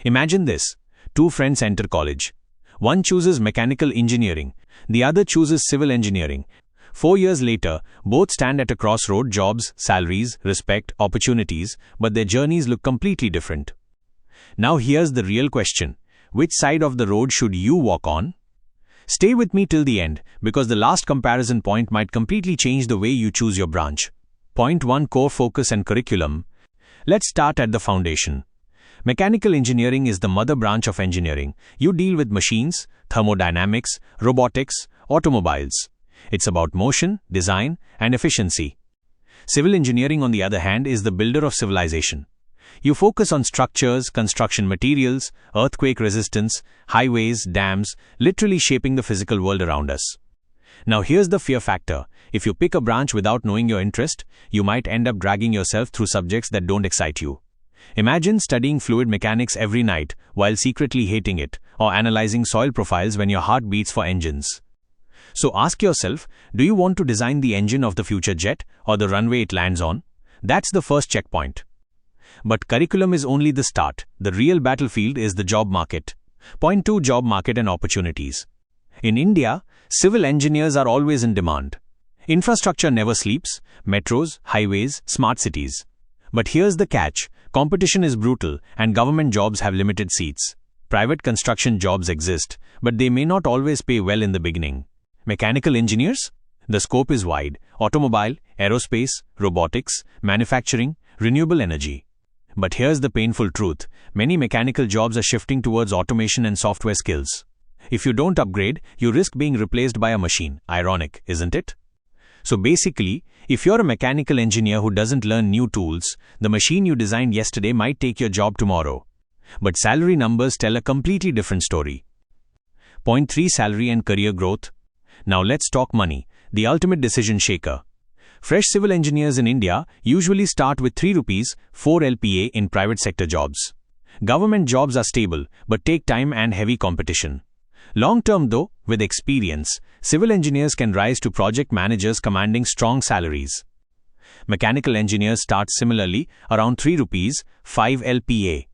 Imagine this. Two friends enter college. One chooses mechanical engineering, the other chooses civil engineering. 4 years later, both stand at a crossroad: jobs, salaries, respect, opportunities, but their journeys look completely different. Now here's the real question. Which side of the road should you walk on? Stay with me till the end, because the last comparison point might completely change the way you choose your branch. Point 1: Core focus and curriculum. Let's start at the foundation. Mechanical engineering is the mother branch of engineering. You deal with machines, thermodynamics, robotics, automobiles. It's about motion, design, and efficiency. Civil engineering, on the other hand, is the builder of civilization. You focus on structures, construction materials, earthquake resistance, highways, dams, literally shaping the physical world around us. Now here's the fear factor. If you pick a branch without knowing your interest, you might end up dragging yourself through subjects that don't excite you. Imagine studying fluid mechanics every night while secretly hating it, or analyzing soil profiles when your heart beats for engines. So ask yourself, do you want to design the engine of the future jet or the runway it lands on? That's the first checkpoint. But curriculum is only the start. The real battlefield is the job market. Point 2: Job market and opportunities. In India, civil engineers are always in demand. Infrastructure never sleeps: metros, highways, smart cities. But here's the catch: competition is brutal, and government jobs have limited seats. Private construction jobs exist, but they may not always pay well in the beginning. Mechanical engineers? The scope is wide: automobile, aerospace, robotics, manufacturing, renewable energy. But here's the painful truth: many mechanical jobs are shifting towards automation and software skills. If you don't upgrade, you risk being replaced by a machine. Ironic, isn't it? So basically, if you're a mechanical engineer who doesn't learn new tools, the machine you designed yesterday might take your job tomorrow. But salary numbers tell a completely different story. Point 3: Salary and career growth. Now let's talk money, the ultimate decision shaker. Fresh civil engineers in India usually start with 3 rupees 4 LPA in private sector jobs. Government jobs are stable, but take time and heavy competition. Long term though, with experience, civil engineers can rise to project managers commanding strong salaries. Mechanical engineers start similarly, around 3 rupees 5 LPA.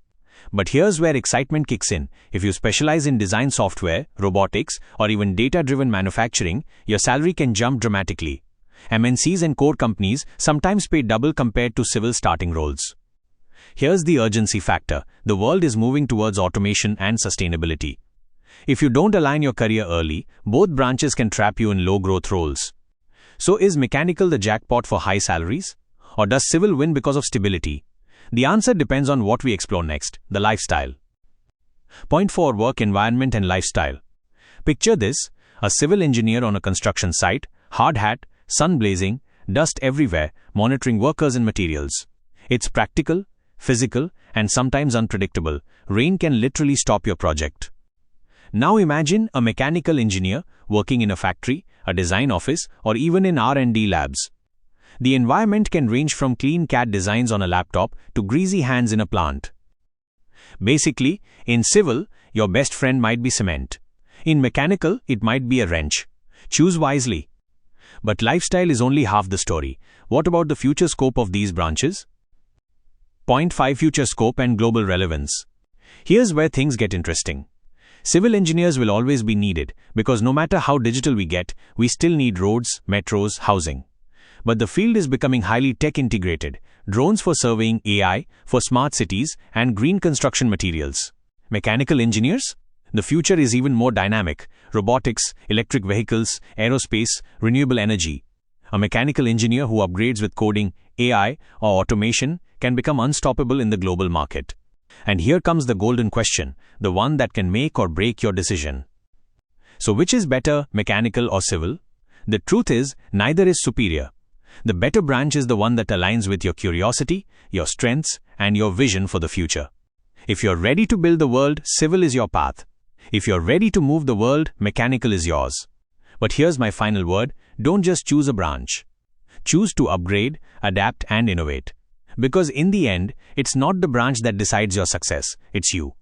But here's where excitement kicks in. If you specialize in design software, robotics, or even data-driven manufacturing, your salary can jump dramatically. MNCs and core companies sometimes pay double compared to civil starting roles. Here's the urgency factor. The world is moving towards automation and sustainability. If you don't align your career early, both branches can trap you in low-growth roles. So is mechanical the jackpot for high salaries? Or does civil win because of stability? The answer depends on what we explore next: the lifestyle. Point 4: Work environment and lifestyle. Picture this: a civil engineer on a construction site, hard hat, sun blazing, dust everywhere, monitoring workers and materials. It's practical, physical, and sometimes unpredictable. Rain can literally stop your project. Now imagine a mechanical engineer working in a factory, a design office, or even in R&D labs. The environment can range from clean CAD designs on a laptop to greasy hands in a plant. Basically, in civil, your best friend might be cement. In mechanical, it might be a wrench. Choose wisely. But lifestyle is only half the story. What about the future scope of these branches? Point 5: Future scope and global relevance. Here's where things get interesting. Civil engineers will always be needed, because no matter how digital we get, we still need roads, metros, housing. But the field is becoming highly tech-integrated: drones for surveying, AI for smart cities, and green construction materials. Mechanical engineers? The future is even more dynamic: robotics, electric vehicles, aerospace, renewable energy. A mechanical engineer who upgrades with coding, AI, or automation can become unstoppable in the global market. And here comes the golden question, the one that can make or break your decision. So which is better, mechanical or civil? The truth is, neither is superior. The better branch is the one that aligns with your curiosity, your strengths, and your vision for the future. If you're ready to build the world, civil is your path. If you're ready to move the world, mechanical is yours. But here's my final word: don't just choose a branch. Choose to upgrade, adapt, and innovate. Because in the end, it's not the branch that decides your success, it's you.